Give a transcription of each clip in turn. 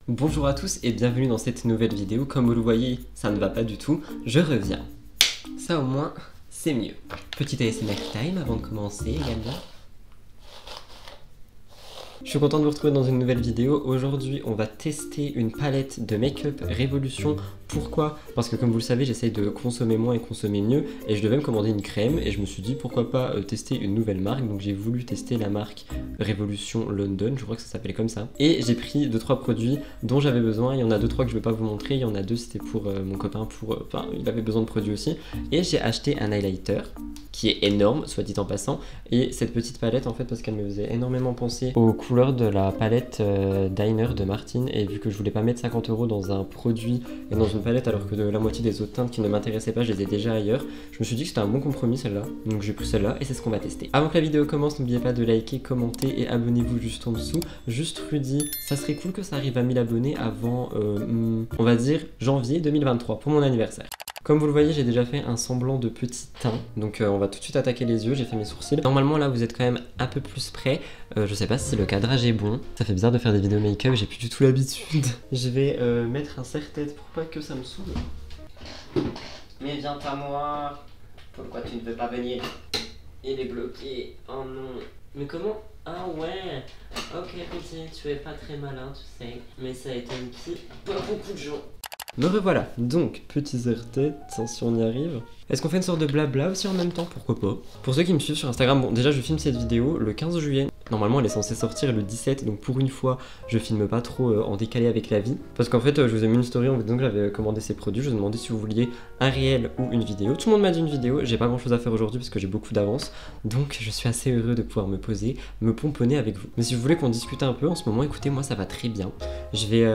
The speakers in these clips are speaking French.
Bonjour à tous et bienvenue dans cette nouvelle vidéo. Comme vous le voyez, ça ne va pas du tout, je reviens. Ça au moins, c'est mieux. Petit ASMR time avant de commencer également. Je suis content de vous retrouver dans une nouvelle vidéo. Aujourd'hui, on va tester une palette de make-up Révolution. Pourquoi? Parce que comme vous le savez, j'essaye de consommer moins et consommer mieux. Et je devais me commander une crème et je me suis dit pourquoi pas tester une nouvelle marque. Donc j'ai voulu tester la marque Révolution London, je crois que ça s'appelait comme ça. Et j'ai pris 2-3 produits dont j'avais besoin. Il y en a 2-3 que je vais pas vous montrer. Il y en a 2 c'était pour mon copain, enfin il avait besoin de produits aussi. Et j'ai acheté un highlighter qui est énorme, soit dit en passant. Et cette petite palette en fait parce qu'elle me faisait énormément penser aux couleurs de la palette Diner de Martine. Et vu que je voulais pas mettre 50 € dans un produit et dans une palette alors que de la moitié des autres teintes qui ne m'intéressaient pas, je les ai déjà ailleurs, je me suis dit que c'était un bon compromis celle-là. Donc j'ai pris celle-là et c'est ce qu'on va tester. Avant que la vidéo commence, n'oubliez pas de liker, commenter et abonnez-vous juste en dessous. Juste Rudy, ça serait cool que ça arrive à 1000 abonnés avant, on va dire, janvier 2023 pour mon anniversaire. Comme vous le voyez, j'ai déjà fait un semblant de petit teint, donc on va tout de suite attaquer les yeux, j'ai fait mes sourcils. Normalement là vous êtes quand même un peu plus près, je sais pas si le cadrage est bon. Ça fait bizarre de faire des vidéos make-up, j'ai plus du tout l'habitude. Je vais mettre un serre-tête pour pas que ça me saoule. Mais viens pas moi, pourquoi tu ne veux pas venir? Il est bloqué, oh non. Mais comment? Ah ouais, ok petit, tu es pas très malin tu sais, mais ça a été qui pas beaucoup de gens. Me revoilà, donc petit serre-tête, si on y arrive. Est-ce qu'on fait une sorte de blabla aussi en même temps? Pourquoi pas? Pour ceux qui me suivent sur Instagram, bon déjà je filme cette vidéo le 15 juillet. Normalement elle est censée sortir le 17, donc pour une fois je filme pas trop en décalé avec la vie. Parce qu'en fait je vous ai mis une story en vous disant que j'avais commandé ces produits, je vous ai demandé si vous vouliez un réel ou une vidéo. Tout le monde m'a dit une vidéo, j'ai pas grand chose à faire aujourd'hui parce que j'ai beaucoup d'avance. Donc je suis assez heureux de pouvoir me poser, me pomponner avec vous. Mais si vous voulez qu'on discute un peu en ce moment, écoutez moi ça va très bien. Je vais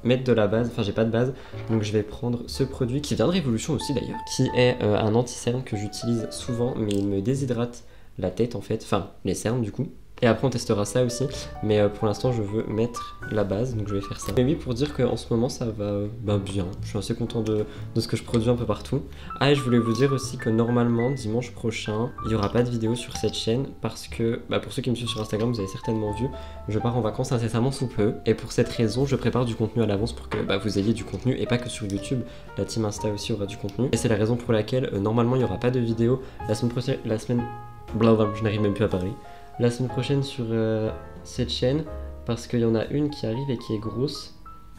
mettre de la base, enfin j'ai pas de base, donc je vais prendre ce produit qui vient de Révolution aussi d'ailleurs, qui est un anti-cerne que j'utilise souvent mais il me déshydrate la tête en fait, enfin les cernes du coup. Et après on testera ça aussi, mais pour l'instant je veux mettre la base, donc je vais faire ça. Mais oui, pour dire qu'en ce moment ça va bien, je suis assez content de ce que je produis un peu partout. Ah et je voulais vous dire aussi que normalement dimanche prochain, il n'y aura pas de vidéo sur cette chaîne parce que, pour ceux qui me suivent sur Instagram, vous avez certainement vu, je pars en vacances incessamment sous peu. Et pour cette raison, je prépare du contenu à l'avance pour que vous ayez du contenu et pas que sur YouTube, la team Insta aussi aura du contenu. Et c'est la raison pour laquelle normalement il n'y aura pas de vidéo la semaine prochaine, blablabla, je n'arrive même plus à parler. La semaine prochaine sur cette chaîne parce qu'il y en a une qui arrive et qui est grosse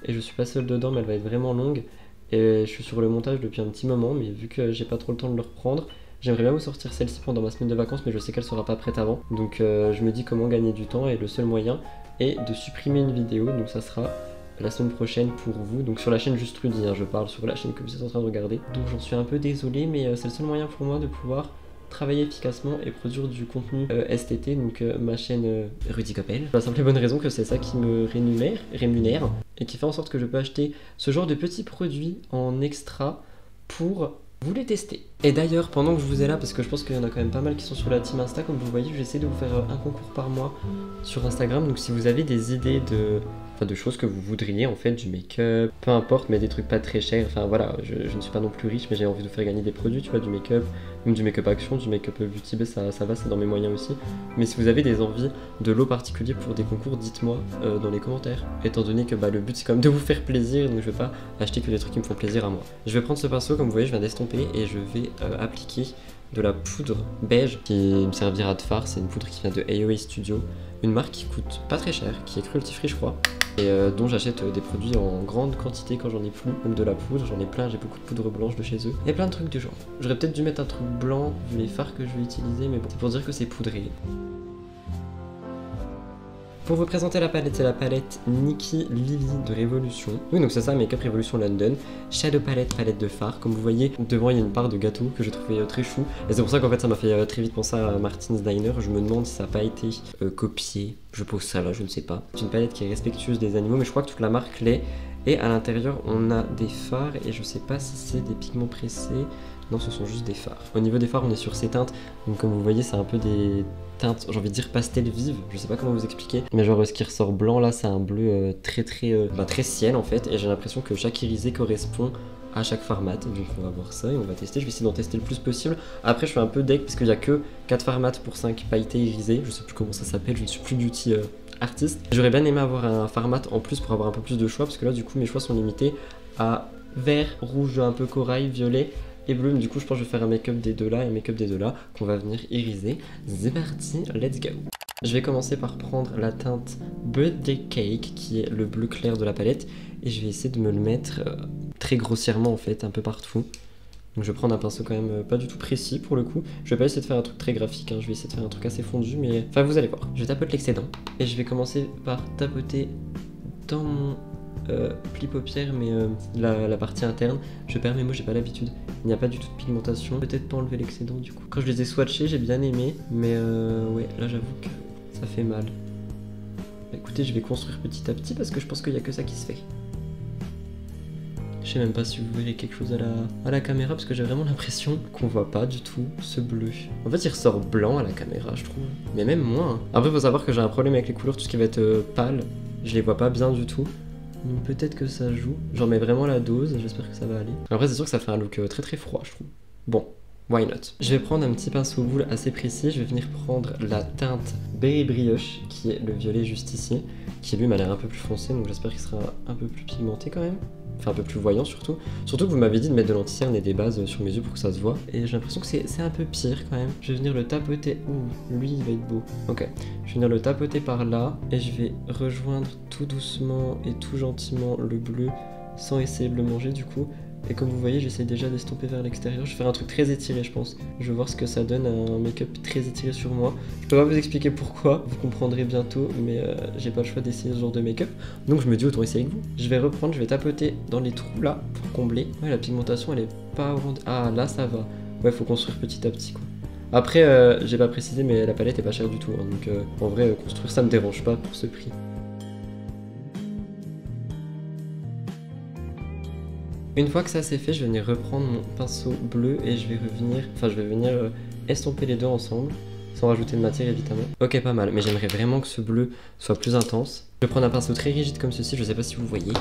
et je suis pas seul dedans mais elle va être vraiment longue et je suis sur le montage depuis un petit moment mais vu que j'ai pas trop le temps de le reprendre, j'aimerais bien vous sortir celle-ci pendant ma semaine de vacances mais je sais qu'elle sera pas prête avant, donc je me dis comment gagner du temps et le seul moyen est de supprimer une vidéo, donc ça sera la semaine prochaine pour vous, donc sur la chaîne Juste Rudy, je parle sur la chaîne que vous êtes en train de regarder, donc j'en suis un peu désolé mais c'est le seul moyen pour moi de pouvoir travailler efficacement et produire du contenu STT, donc ma chaîne Rudy Coppel. La simple et bonne raison que c'est ça qui me rémunère et qui fait en sorte que je peux acheter ce genre de petits produits en extra pour vous les tester. Et d'ailleurs, pendant que je vous ai là, parce que je pense qu'il y en a quand même pas mal qui sont sur la team Insta, comme vous voyez, j'essaie de vous faire un concours par mois sur Instagram, donc si vous avez des idées de choses que vous voudriez en fait, du make-up, peu importe, mais des trucs pas très chers, enfin voilà, je ne suis pas non plus riche mais j'ai envie de vous faire gagner des produits, tu vois, du make-up, même du make-up action, du make-up beauty, ça va, c'est dans mes moyens aussi. Mais si vous avez des envies de lots particuliers pour des concours, dites-moi dans les commentaires, étant donné que le but c'est quand même de vous faire plaisir, donc je vais pas acheter que des trucs qui me font plaisir à moi. Je vais prendre ce pinceau, comme vous voyez je viens d'estomper et je vais appliquer de la poudre beige qui me servira de fard. C'est une poudre qui vient de AOA Studio, une marque qui coûte pas très cher, qui est cruelty free je crois, et dont j'achète des produits en grande quantité quand j'en ai plus, même de la poudre, j'en ai plein, j'ai beaucoup de poudre blanche de chez eux, et plein de trucs du genre. J'aurais peut-être dû mettre un truc blanc vu les fards que je vais utiliser, mais bon, c'est pour dire que c'est poudré. Pour vous présenter la palette, c'est la palette Nikki Lily de Révolution. Oui, donc c'est ça, Make-up Révolution London. Shadow palette, palette de fard. Comme vous voyez, devant il y a une part de gâteau que j'ai trouvé très chou. Et c'est pour ça qu'en fait ça m'a fait très vite penser à Martin's Diner. Je me demande si ça n'a pas été copié. Je pose ça là, je ne sais pas. C'est une palette qui est respectueuse des animaux, mais je crois que toute la marque l'est. Et à l'intérieur, on a des fards et je sais pas si c'est des pigments pressés. Non, ce sont juste des fards. Au niveau des fards, on est sur ces teintes. Donc comme vous voyez, c'est un peu des teintes, j'ai envie de dire pastel vive. Je sais pas comment vous expliquer. Mais genre ce qui ressort blanc là, c'est un bleu très ciel en fait. Et j'ai l'impression que chaque irisé correspond à chaque fard mat. Donc on va voir ça et on va tester. Je vais essayer d'en tester le plus possible. Après je suis un peu deck parce qu'il n'y a que 4 fard mat pour 5 pailletés irisés. Je sais plus comment ça s'appelle, je ne suis plus beauty artiste. J'aurais bien aimé avoir un fard mat en plus pour avoir un peu plus de choix parce que là du coup mes choix sont limités à vert, rouge un peu corail, violet et bleu. Du coup je pense que je vais faire un make-up des deux là et un make-up des deux là qu'on va venir iriser. C'est parti, let's go. Je vais commencer par prendre la teinte Birthday Cake qui est le bleu clair de la palette et je vais essayer de me le mettre très grossièrement en fait un peu partout. Donc je vais prendre un pinceau quand même pas du tout précis pour le coup. Je vais pas essayer de faire un truc très graphique, hein. Je vais essayer de faire un truc assez fondu mais... Enfin vous allez voir. Je tapote l'excédent et je vais commencer par tapoter dans mon pli paupière mais la partie interne. Je perds mes mots, j'ai pas l'habitude. Il n'y a pas du tout de pigmentation. Peut-être pas enlever l'excédent du coup. Quand je les ai swatchés j'ai bien aimé mais ouais là j'avoue que ça fait mal. Écoutez, je vais construire petit à petit parce que je pense qu'il n'y a que ça qui se fait. Je sais même pas si vous verrez quelque chose à la caméra parce que j'ai vraiment l'impression qu'on voit pas du tout ce bleu. En fait il ressort blanc à la caméra je trouve, mais même moins. Après faut savoir que j'ai un problème avec les couleurs, tout ce qui va être pâle, je les vois pas bien du tout. Donc peut-être que ça joue, j'en mets vraiment la dose, j'espère que ça va aller. Après c'est sûr que ça fait un look très très froid je trouve. Bon, why not. Je vais prendre un petit pinceau boule assez précis, je vais venir prendre la teinte Berry Brioche qui est le violet juste ici, qui lui m'a l'air un peu plus foncé donc j'espère qu'il sera un peu plus pigmenté quand même. Enfin un peu plus voyant surtout. Surtout que vous m'avez dit de mettre de l'anti-cerne et des bases sur mes yeux pour que ça se voit. Et j'ai l'impression que c'est un peu pire quand même. Je vais venir le tapoter. Ouh, lui il va être beau. Ok. Je vais venir le tapoter par là. Et je vais rejoindre tout doucement et tout gentiment le bleu sans essayer de le manger du coup. Et comme vous voyez, j'essaie déjà d'estomper vers l'extérieur. Je vais faire un truc très étiré, je pense. Je vais voir ce que ça donne, un make-up très étiré sur moi. Je peux pas vous expliquer pourquoi, vous comprendrez bientôt, mais j'ai pas le choix d'essayer ce genre de make-up. Donc je me dis autant essayer avec vous. Je vais reprendre, je vais tapoter dans les trous là pour combler. Ouais, la pigmentation elle est pas... Ah là ça va. Ouais, faut construire petit à petit quoi. Après, j'ai pas précisé, mais la palette est pas chère du tout. Hein, donc en vrai, construire ça me dérange pas pour ce prix. Une fois que ça c'est fait, je vais venir reprendre mon pinceau bleu et je vais venir estomper les deux ensemble, sans rajouter de matière évidemment. Ok, pas mal, mais j'aimerais vraiment que ce bleu soit plus intense. Je vais prendre un pinceau très rigide comme ceci, je sais pas si vous voyez.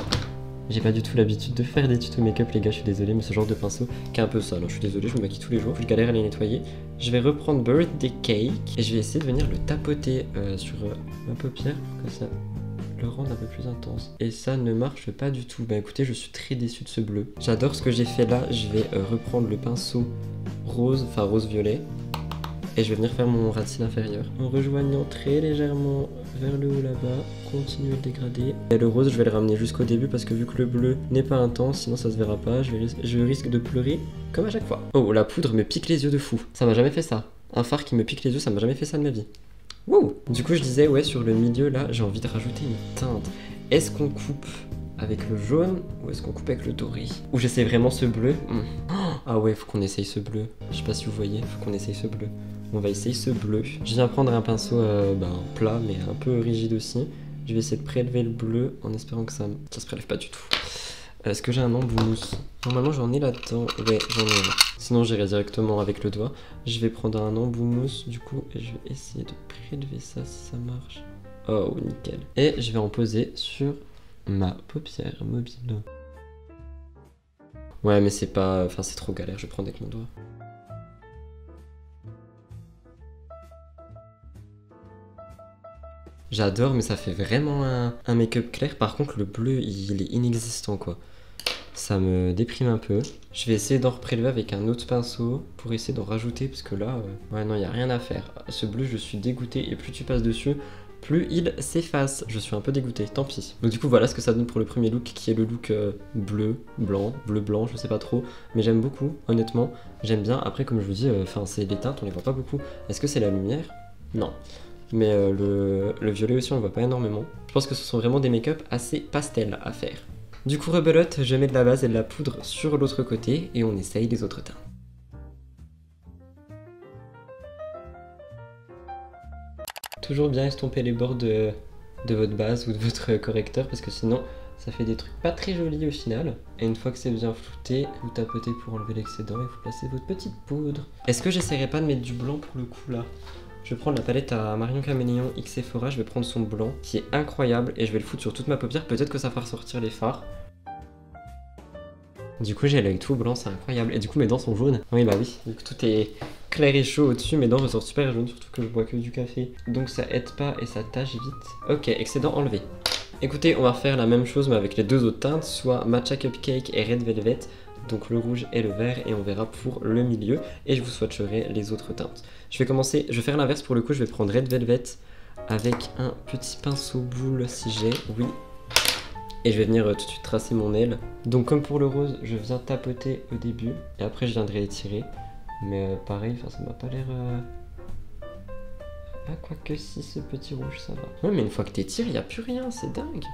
J'ai pas du tout l'habitude de faire des tutos make-up les gars, je suis désolé, mais ce genre de pinceau qui est un peu sale, hein. Je suis désolé, je me maquille tous les jours, je galère à les nettoyer. Je vais reprendre Birthday Cake et je vais essayer de venir le tapoter sur ma paupière pour que ça le rendre un peu plus intense. Et ça ne marche pas du tout. Bah écoutez, je suis très déçu de ce bleu. J'adore ce que j'ai fait là. Je vais reprendre le pinceau rose, enfin rose-violet. Et je vais venir faire mon ras de cils inférieur. En rejoignant très légèrement vers le haut là-bas. Continuer le dégrader. Et le rose, je vais le ramener jusqu'au début parce que vu que le bleu n'est pas intense, sinon ça se verra pas. Je risque de pleurer comme à chaque fois. Oh, la poudre me pique les yeux de fou. Ça m'a jamais fait ça. Un fard qui me pique les yeux, ça m'a jamais fait ça de ma vie. Wow. Du coup je disais ouais sur le milieu là j'ai envie de rajouter une teinte. Est-ce qu'on coupe avec le jaune ou est-ce qu'on coupe avec le doré? Ou j'essaie vraiment ce bleu. Ah ouais faut qu'on essaye ce bleu. Je sais pas si vous voyez, faut qu'on essaye ce bleu. On va essayer ce bleu. Je viens prendre un pinceau plat mais un peu rigide aussi. Je vais essayer de prélever le bleu en espérant que ça se prélève pas du tout. Est-ce que j'ai un embout mousse? Normalement j'en ai là-dedans. Ouais j'en ai un. Sinon j'irai directement avec le doigt. Je vais prendre un embout mousse du coup et je vais essayer de prélever ça si ça marche. Oh nickel. Et je vais en poser sur ma paupière mobile. Ouais mais c'est pas... Enfin c'est trop galère, je vais prendre avec mon doigt. J'adore mais ça fait vraiment un make-up clair. Par contre le bleu il est inexistant quoi. Ça me déprime un peu. Je vais essayer d'en reprélever avec un autre pinceau pour essayer d'en rajouter parce que là, ouais non, il n'y a rien à faire. Ce bleu, je suis dégoûté et plus tu passes dessus, plus il s'efface. Je suis un peu dégoûté, tant pis. Donc du coup, voilà ce que ça donne pour le premier look qui est le look bleu, blanc, je sais pas trop. Mais j'aime beaucoup, honnêtement. J'aime bien. Après, comme je vous dis, c'est les teintes, on les voit pas beaucoup. Est-ce que c'est la lumière? Non. Mais le violet aussi, on le voit pas énormément. Je pense que ce sont vraiment des make-up assez pastel à faire. Du coup rebelote, je mets de la base et de la poudre sur l'autre côté et on essaye les autres teintes. Toujours bien estomper les bords de votre base ou de votre correcteur parce que sinon ça fait des trucs pas très jolis au final. Et une fois que c'est bien flouté, vous tapotez pour enlever l'excédent et vous placez votre petite poudre. Est-ce que j'essaierai pas de mettre du blanc pour le coup là? Je vais prendre la palette à Marion Caméléon X Sephora, je vais prendre son blanc qui est incroyable et je vais le foutre sur toute ma paupière, peut-être que ça fera ressortir les fards. Du coup, j'ai l'œil tout blanc, c'est incroyable. Et du coup, mes dents sont jaunes. Oui, bah oui. Du coup, tout est clair et chaud au-dessus. Mes dents ressortent super jaunes, surtout que je bois que du café. Donc, ça aide pas et ça tâche vite. Ok, excédent enlevé. Écoutez, on va refaire la même chose, mais avec les deux autres teintes, soit Matcha Cupcake et Red Velvet. Donc, le rouge et le vert. Et on verra pour le milieu. Et je vous swatcherai les autres teintes. Je vais commencer, je vais faire l'inverse pour le coup. Je vais prendre Red Velvet avec un petit pinceau boule si j'ai. Oui. Et je vais venir tout de suite tracer mon aile. Donc comme pour le rose, je viens tapoter au début. Et après je viendrai étirer. Mais pareil, ça m'a pas l'air... Ah quoique si, ce petit rouge ça va. Ouais mais une fois que t'étires, il n'y a plus rien, c'est dingue.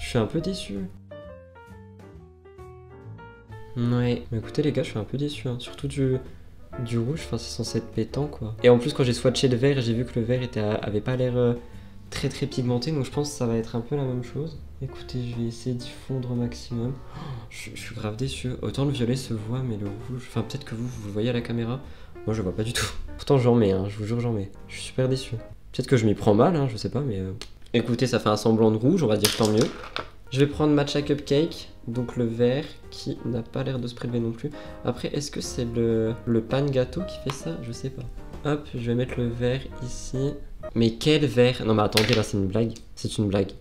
Je suis un peu déçu. Ouais, mais écoutez les gars, je suis un peu déçu. Hein. Surtout du rouge, enfin c'est censé être pétant quoi. Et en plus quand j'ai swatché le vert, j'ai vu que le vert avait pas l'air... très pigmenté, donc je pense que ça va être un peu la même chose. Écoutez, je vais essayer d'y fondre au maximum. Je suis grave déçu. Autant le violet se voit, mais le rouge... Enfin, peut-être que vous le voyez à la caméra. Moi, je le vois pas du tout. Pourtant, j'en mets, hein, je vous jure, j'en mets. Je suis super déçu. Peut-être que je m'y prends mal, hein, je sais pas, mais... Écoutez, ça fait un semblant de rouge, on va dire tant mieux. Je vais prendre Matcha Cupcake, donc le vert, qui n'a pas l'air de se prélever non plus. Après, est-ce que c'est le pan gâteau qui fait ça? Je sais pas. Hop, je vais mettre le vert ici. Mais quel vert? Non mais attendez, là c'est une blague. C'est une blague.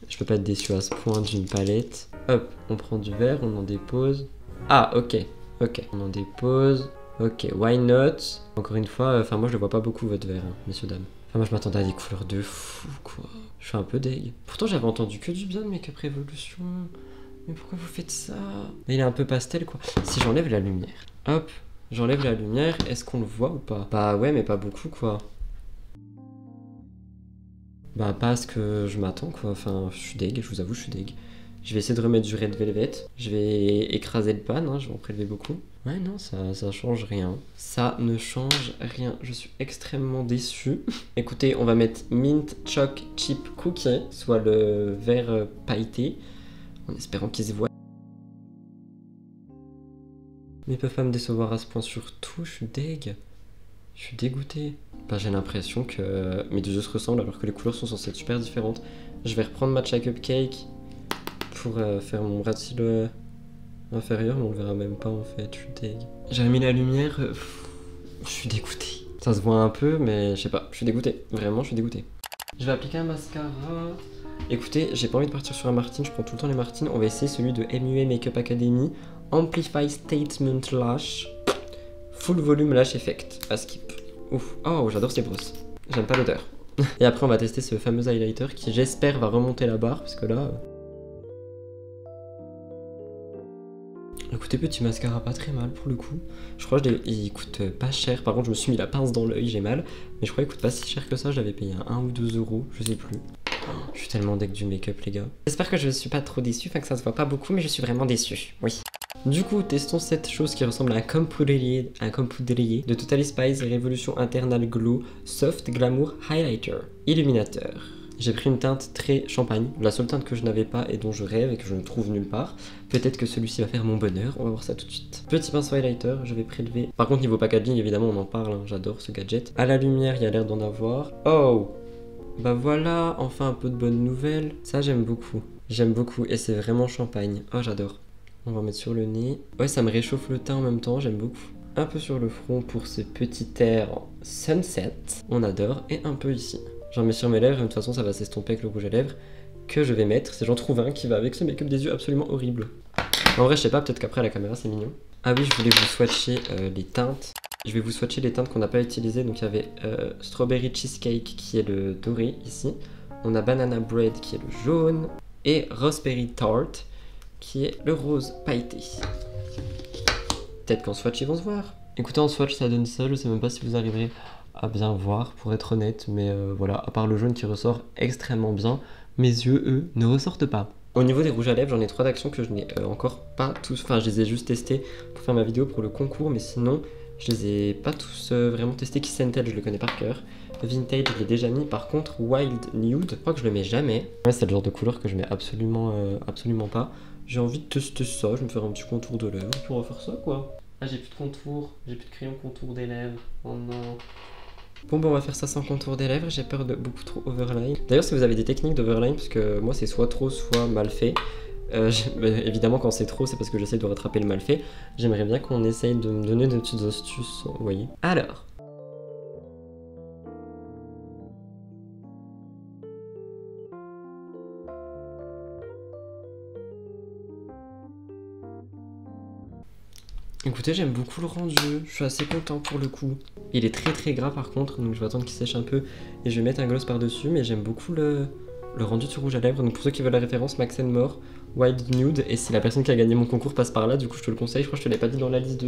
Je peux pas être déçu à ce point d'une palette. Hop, on prend du vert, on en dépose. Ah, ok. Ok, on en dépose. Ok, why not? Encore une fois, enfin moi je le vois pas beaucoup votre vert, hein, messieurs, dames. Enfin moi je m'attendais à des couleurs de fou, quoi. Je suis un peu deg. Pourtant j'avais entendu que du bien de Make Up Revolution. Mais pourquoi vous faites ça? Mais il est un peu pastel, quoi. Si j'enlève la lumière. Hop, j'enlève la lumière. Est-ce qu'on le voit ou pas? Bah ouais, mais pas beaucoup, quoi. Bah pas à ce que je m'attends quoi, enfin je suis deg, je vous avoue je suis deg. Je vais essayer de remettre du Red Velvet, je vais écraser le pan, hein, je vais en prélever beaucoup. Ouais non, ça change rien, ça ne change rien, je suis extrêmement déçu. Écoutez, on va mettre Mint Choc Chip Cookie, soit le vert pailleté, en espérant qu'il se voit. Mais ils peuvent pas me décevoir à ce point sur tout, je suis deg. Je suis dégoûté. Bah, j'ai l'impression que mes deux yeux se ressemblent alors que les couleurs sont censées être super différentes. Je vais reprendre Matcha Cupcake pour faire mon bras de cils inférieur, mais on le verra même pas en fait, je suis deg. J'ai remis la lumière, je suis dégoûté. Ça se voit un peu, mais je sais pas, je suis dégoûté. Vraiment, je suis dégoûté. Je vais appliquer un mascara. Écoutez, j'ai pas envie de partir sur un Martine, je prends tout le temps les Martines. On va essayer celui de MUA Makeup Academy. Amplify Statement Lash. Full Volume Lash Effect, à skip. Ouf, oh j'adore ces brosses, j'aime pas l'odeur. Et après on va tester ce fameux highlighter qui j'espère va remonter la barre parce que là... Écoutez, petit mascara pas très mal pour le coup. Je crois qu'il coûte pas cher, par contre je me suis mis la pince dans l'œil, j'ai mal. Mais je crois qu'il coûte pas si cher que ça, je l'avais payé à 1 ou 2 euros, je sais plus. Je suis tellement deg du make-up les gars. J'espère que je suis pas trop déçu, enfin que ça se voit pas beaucoup, mais je suis vraiment déçu, oui. Du coup, testons cette chose qui ressemble à un compoudrier de Totally Spice Révolution Internal Glow Soft Glamour Highlighter Illuminateur. J'ai pris une teinte très champagne, la seule teinte que je n'avais pas et dont je rêve et que je ne trouve nulle part. Peut-être que celui-ci va faire mon bonheur, on va voir ça tout de suite. Petit pinceau highlighter, je vais prélever. Par contre, niveau packaging, évidemment, on en parle, hein, j'adore ce gadget. À la lumière, il y a l'air d'en avoir. Oh! Bah voilà, enfin un peu de bonnes nouvelles. Ça, j'aime beaucoup. J'aime beaucoup et c'est vraiment champagne. Oh, j'adore. On va mettre sur le nez. Ouais, ça me réchauffe le teint en même temps, j'aime beaucoup. Un peu sur le front pour ce petit air sunset. On adore. Et un peu ici. J'en mets sur mes lèvres, et de toute façon ça va s'estomper avec le rouge à lèvres que je vais mettre. Si j'en trouve un qui va avec ce make-up des yeux absolument horrible. En vrai, je sais pas, peut-être qu'après à la caméra c'est mignon. Ah oui, je voulais vous swatcher les teintes. Je vais vous swatcher les teintes qu'on n'a pas utilisées. Donc il y avait Strawberry Cheesecake qui est le doré ici. On a Banana Bread qui est le jaune. Et Raspberry Tart qui est le rose pailleté. Peut-être qu'en swatch ils vont se voir. Écoutez, en swatch ça donne ça, je sais même pas si vous arriverez à bien voir pour être honnête, mais voilà, à part le jaune qui ressort extrêmement bien, mes yeux eux ne ressortent pas. Au niveau des rouges à lèvres, j'en ai 3 d'actions que je n'ai encore pas tous, enfin je les ai juste testés pour faire ma vidéo pour le concours, mais sinon je les ai pas tous vraiment testés. Kiss and Tell, je le connais par cœur. Vintage, je l'ai déjà mis. Par contre, Wild Nude, je crois que je le mets jamais. Ouais, c'est le genre de couleur que je mets absolument pas. J'ai envie de tester ça, je vais me faire un petit contour de lèvres, puis on va faire ça quoi. Ah, j'ai plus de contour, j'ai plus de crayon contour des lèvres. Oh non. Bon, on va faire ça sans contour des lèvres, j'ai peur de beaucoup trop overline. D'ailleurs, si vous avez des techniques d'overline, parce que moi c'est soit trop, soit mal fait, Évidemment quand c'est trop c'est parce que j'essaie de rattraper le mal fait. J'aimerais bien qu'on essaye de me donner des petites astuces, vous voyez. Alors. Écoutez, j'aime beaucoup le rendu, je suis assez content pour le coup. Il est très gras par contre, donc je vais attendre qu'il sèche un peu et je vais mettre un gloss par dessus, mais j'aime beaucoup le rendu du rouge à lèvres. Donc pour ceux qui veulent la référence, Max More, Wild Nude, et si la personne qui a gagné mon concours passe par là, du coup je te le conseille, je crois que je te l'ai pas dit dans la liste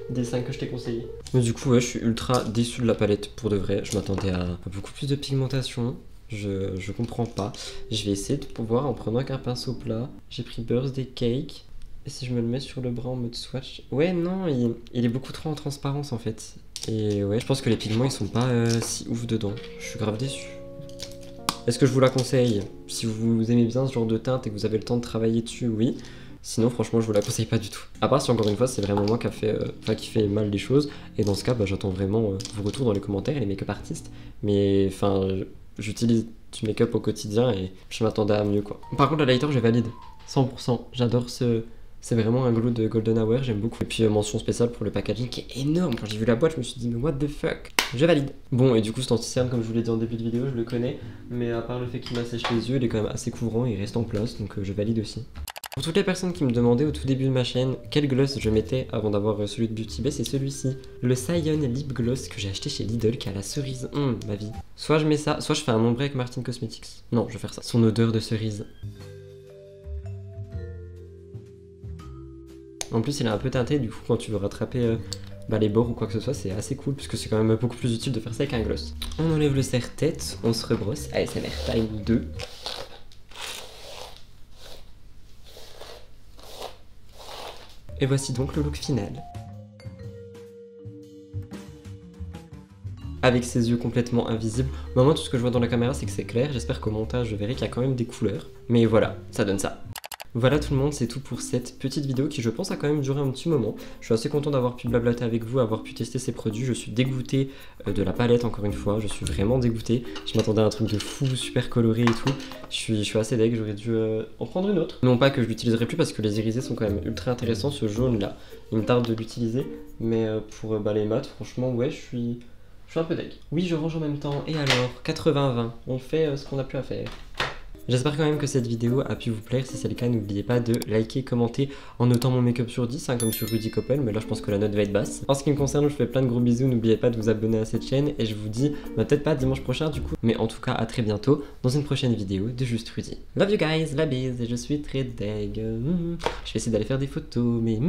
des 5 que je t'ai conseillé. Mais du coup ouais, je suis ultra déçu de la palette pour de vrai, je m'attendais à beaucoup plus de pigmentation. Je comprends pas. Je vais essayer de pouvoir en prenant qu'un pinceau plat. J'ai pris Birthday Cake. Et si je me le mets sur le bras en mode swatch... Ouais, non, il est beaucoup trop en transparence en fait. Et ouais, je pense que les pigments ils sont pas si ouf dedans. Je suis grave déçu. Est-ce que je vous la conseille? Si vous aimez bien ce genre de teinte et que vous avez le temps de travailler dessus, oui. Sinon, franchement, je vous la conseille pas du tout. À part si encore une fois, c'est vraiment moi qui fait mal les choses. Et dans ce cas, bah, j'attends vraiment vos retours dans les commentaires, les make-up artistes. Mais enfin, j'utilise du make-up au quotidien et je m'attendais à mieux quoi. Par contre, le lighter, je valide. 100%. J'adore ce... C'est vraiment un glow de Golden Hour, j'aime beaucoup. Et puis mention spéciale pour le packaging qui est énorme. Quand j'ai vu la boîte, je me suis dit mais what the fuck. Je valide. Bon, et du coup cet anti-cerne, comme je vous l'ai dit en début de vidéo, je le connais. Mais à part le fait qu'il m'assèche les yeux, il est quand même assez couvrant et il reste en place, donc je valide aussi. Pour toutes les personnes qui me demandaient au tout début de ma chaîne quel gloss je mettais avant d'avoir celui de Beauty Bay, c'est celui-ci. Le Sion Lip Gloss que j'ai acheté chez Lidl qui a la cerise. Ma vie. Soit je mets ça, soit je fais un ombre avec Martin Cosmetics. Non, je vais faire ça. Son odeur de cerise. En plus il est un peu teinté, du coup quand tu veux rattraper les bords ou quoi que ce soit, c'est assez cool puisque c'est quand même beaucoup plus utile de faire ça avec un gloss. On enlève le serre-tête, on se rebrosse. ASMR time 2. Et voici donc le look final. Avec ses yeux complètement invisibles. Moi tout ce que je vois dans la caméra c'est que c'est clair, j'espère qu'au montage je verrai qu'il y a quand même des couleurs. Mais voilà, ça donne ça. Voilà tout le monde, c'est tout pour cette petite vidéo qui je pense a quand même duré un petit moment. Je suis assez content d'avoir pu blablater avec vous, avoir pu tester ces produits. Je suis dégoûté de la palette encore une fois, je suis vraiment dégoûté. Je m'attendais à un truc de fou, super coloré et tout. Je suis assez deg, j'aurais dû en prendre une autre. Non pas que je l'utiliserai plus parce que les irisés sont quand même ultra intéressants, ce jaune là, il me tarde de l'utiliser. Mais pour les mattes, franchement ouais, je suis un peu deg. Oui, je range en même temps, et alors 80-20, on fait ce qu'on a pu à faire. J'espère quand même que cette vidéo a pu vous plaire. Si c'est le cas, n'oubliez pas de liker, commenter en notant mon make-up sur 10, comme sur Rudy Koppel, mais là je pense que la note va être basse. En ce qui me concerne, je vous fais plein de gros bisous, n'oubliez pas de vous abonner à cette chaîne et je vous dis, peut-être pas dimanche prochain du coup, mais en tout cas à très bientôt dans une prochaine vidéo de Juste Rudy. Love you guys, la bise, et je suis très deg. Je vais essayer d'aller faire des photos, mais...